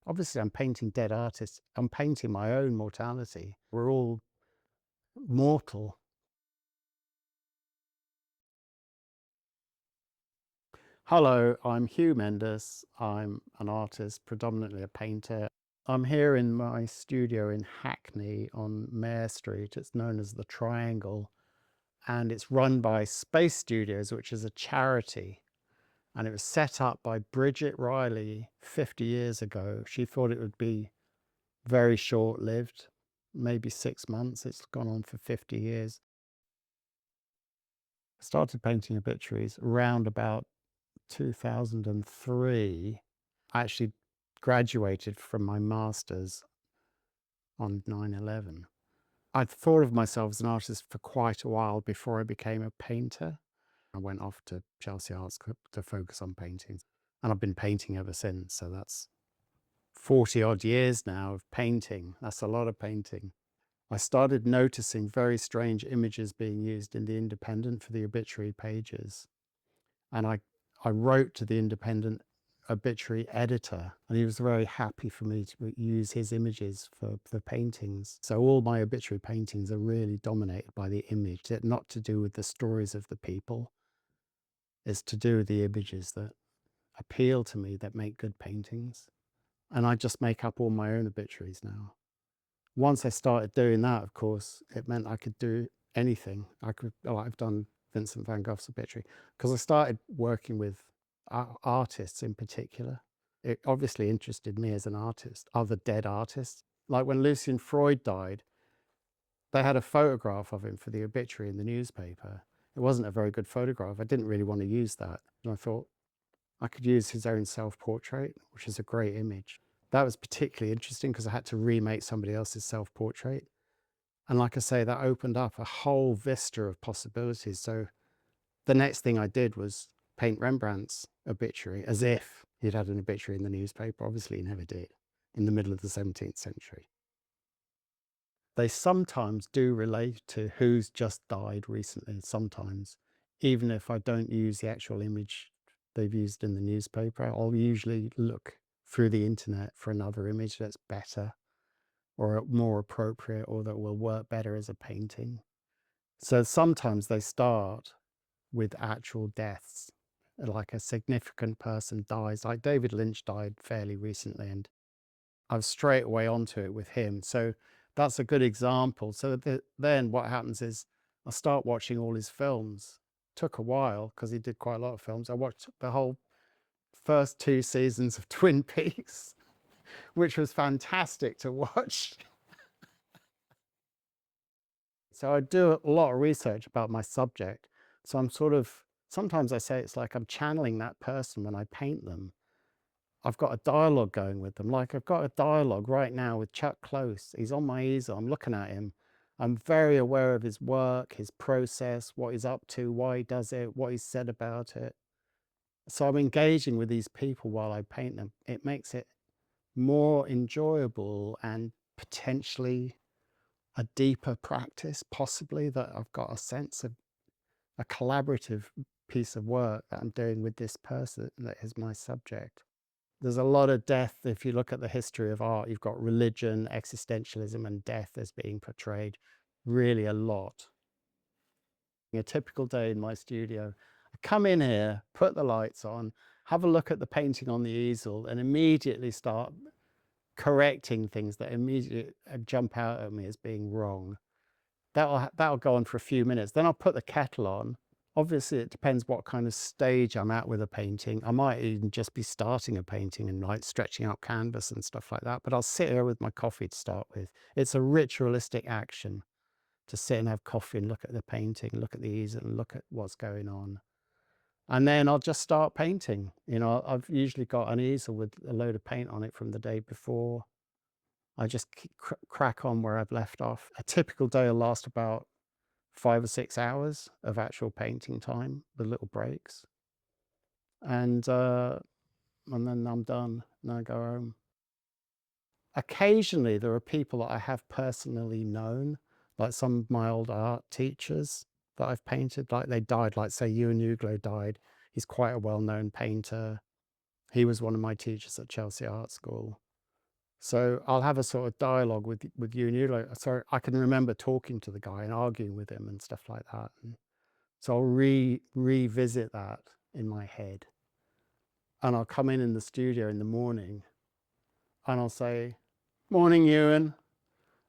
Obviously, I'm painting dead artists. I'm painting my own mortality. We're all mortal. Hello, I'm Hugh Mendes. I'm an artist, predominantly a painter. I'm here in my studio in Hackney on Mare Street. It's known as the Triangle, and it's run by Space Studios, which is a charity. And it was set up by Bridget Riley 50 years ago. She thought it would be very short-lived, maybe 6 months. It's gone on for 50 years. I started painting obituaries around about 2003. I actually graduated from my master's on 9/11. I'd thought of myself as an artist for quite a while before I became a painter. I went off to Chelsea Arts Club to focus on painting, and I've been painting ever since. So that's 40 odd years now of painting. That's a lot of painting. I started noticing very strange images being used in the Independent for the obituary pages. And I wrote to the Independent obituary editor, and he was very happy for me to use his images for paintings. So all my obituary paintings are really dominated by the image. It's not to do with the stories of the people. It's to do with the images that appeal to me, that make good paintings. And I just make up all my own obituaries now. Once I started doing that, of course, it meant I could do anything. I've done Vincent van Gogh's obituary because I started working with artists in particular. It obviously interested me as an artist, other dead artists. Like when Lucian Freud died, they had a photograph of him for the obituary in the newspaper. It wasn't a very good photograph. I didn't really want to use that. And I thought I could use his own self-portrait, which is a great image. That was particularly interesting because I had to remake somebody else's self-portrait. And like I say, that opened up a whole vista of possibilities. So the next thing I did was paint Rembrandt's obituary as if he'd had an obituary in the newspaper. Obviously, he never did, in the middle of the 17th century. They sometimes do relate to who's just died recently, sometimes, even if I don't use the actual image they've used in the newspaper. I'll usually look through the internet for another image that's better or more appropriate or that will work better as a painting. So sometimes they start with actual deaths, like a significant person dies, like David Lynch died fairly recently, and I was straight away onto it with him. So that's a good example. So then what happens is I start watching all his films. Took a while because he did quite a lot of films. I watched the whole first 2 seasons of Twin Peaks, which was fantastic to watch. So I do a lot of research about my subject. So I'm sort of, sometimes I say it's like I'm channeling that person when I paint them. I've got a dialogue going with them. Like I've got a dialogue right now with Chuck Close. He's on my easel. I'm looking at him. I'm very aware of his work, his process, what he's up to, why he does it, what he's said about it. So I'm engaging with these people while I paint them. It makes it more enjoyable and potentially a deeper practice, possibly, that I've got a sense of a collaborative piece of work that I'm doing with this person that is my subject. There's a lot of death. If you look at the history of art, you've got religion, existentialism, and death as being portrayed really a lot. A typical day in my studio, I come in here, put the lights on, have a look at the painting on the easel, and immediately start correcting things that immediately jump out at me as being wrong. That'll go on for a few minutes. Then I'll put the kettle on. Obviously, it depends what kind of stage I'm at with a painting. I might even just be starting a painting and like stretching out canvas and stuff like that. But I'll sit here with my coffee to start with. It's a ritualistic action to sit and have coffee and look at the painting, look at the easel and look at what's going on. And then I'll just start painting. You know, I've usually got an easel with a load of paint on it from the day before. I just crack on where I've left off. A typical day will last about 5 or 6 hours of actual painting time with little breaks. And then I'm done and I go home. Occasionally there are people that I have personally known, like some of my old art teachers that I've painted, like they died, like say Ewan Uglow died. He's quite a well-known painter. He was one of my teachers at Chelsea Art School. So I'll have a sort of dialogue with you, and you're like, so I can remember talking to the guy and arguing with him and stuff like that. And so I'll revisit that in my head, and I'll come in the studio in the morning, and I'll say, "Morning, Ewan,"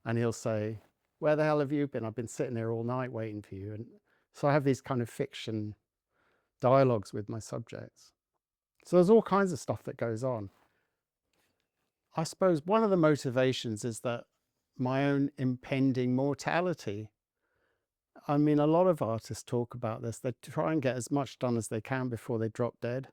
and he'll say, "Where the hell have you been? I've been sitting here all night waiting for you." And so I have these kind of fiction dialogues with my subjects. So there's all kinds of stuff that goes on. I suppose one of the motivations is that my own impending mortality. I mean, a lot of artists talk about this. They try and get as much done as they can before they drop dead.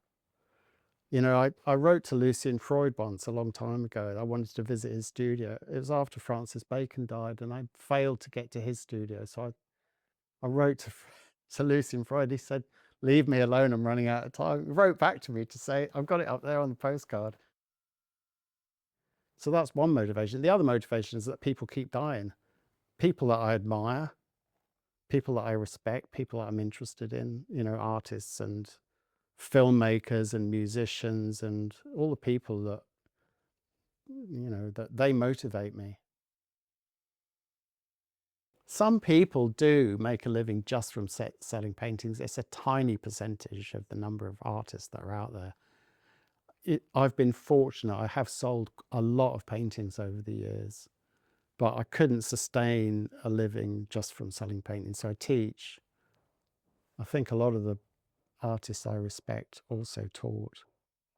You know, I wrote to Lucian Freud once a long time ago. I wanted to visit his studio. It was after Francis Bacon died, and I failed to get to his studio. So I wrote to Lucian Freud. He said, "Leave me alone. I'm running out of time." He wrote back to me to say, "I've got it up there on the postcard." So that's one motivation. The other motivation is that people keep dying. People that I admire, people that I respect, people that I'm interested in, you know, artists and filmmakers and musicians and all the people that, you know, that they motivate me. Some people do make a living just from selling paintings. It's a tiny percentage of the number of artists that are out there. I've been fortunate. I have sold a lot of paintings over the years, but I couldn't sustain a living just from selling paintings. So I teach. I think a lot of the artists I respect also taught.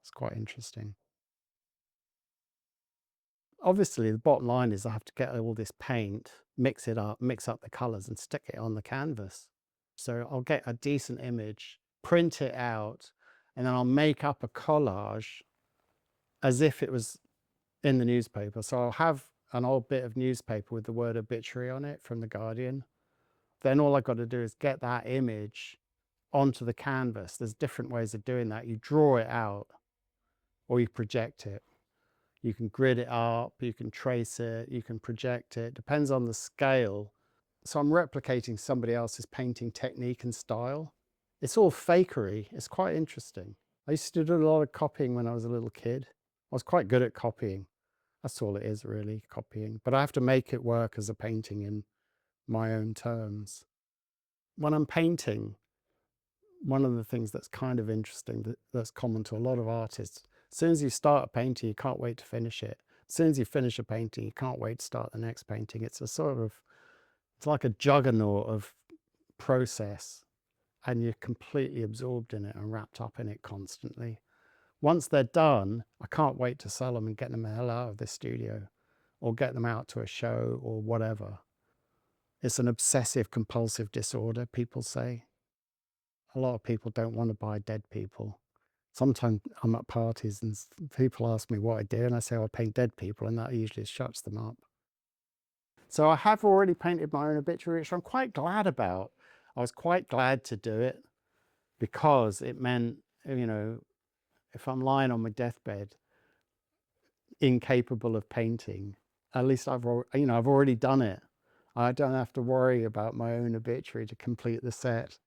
It's quite interesting. Obviously, the bottom line is I have to get all this paint, mix it up, mix up the colors and stick it on the canvas. So I'll get a decent image, print it out, and then I'll make up a collage as if it was in the newspaper. So I'll have an old bit of newspaper with the word obituary on it from The Guardian. Then all I've got to do is get that image onto the canvas. There's different ways of doing that. You draw it out or you project it. You can grid it up, you can trace it, you can project it. Depends on the scale. So I'm replicating somebody else's painting technique and style. It's all fakery. It's quite interesting. I used to do a lot of copying when I was a little kid. I was quite good at copying. That's all it is, really, copying. But I have to make it work as a painting in my own terms. When I'm painting, one of the things that's kind of interesting that's common to a lot of artists, as soon as you start a painting, you can't wait to finish it. As soon as you finish a painting, you can't wait to start the next painting. It's a sort of, it's like a juggernaut of process, and you're completely absorbed in it and wrapped up in it constantly. Once they're done, I can't wait to sell them and get them the hell out of this studio or get them out to a show or whatever. It's an obsessive compulsive disorder, people say. A lot of people don't want to buy dead people. Sometimes I'm at parties and people ask me what I do, and I say, "Oh, I paint dead people," and that usually shuts them up. So I have already painted my own obituary, which I'm quite glad about. I was quite glad to do it because it meant, you know, if I'm lying on my deathbed, incapable of painting, at least I've already done it. I don't have to worry about my own obituary to complete the set.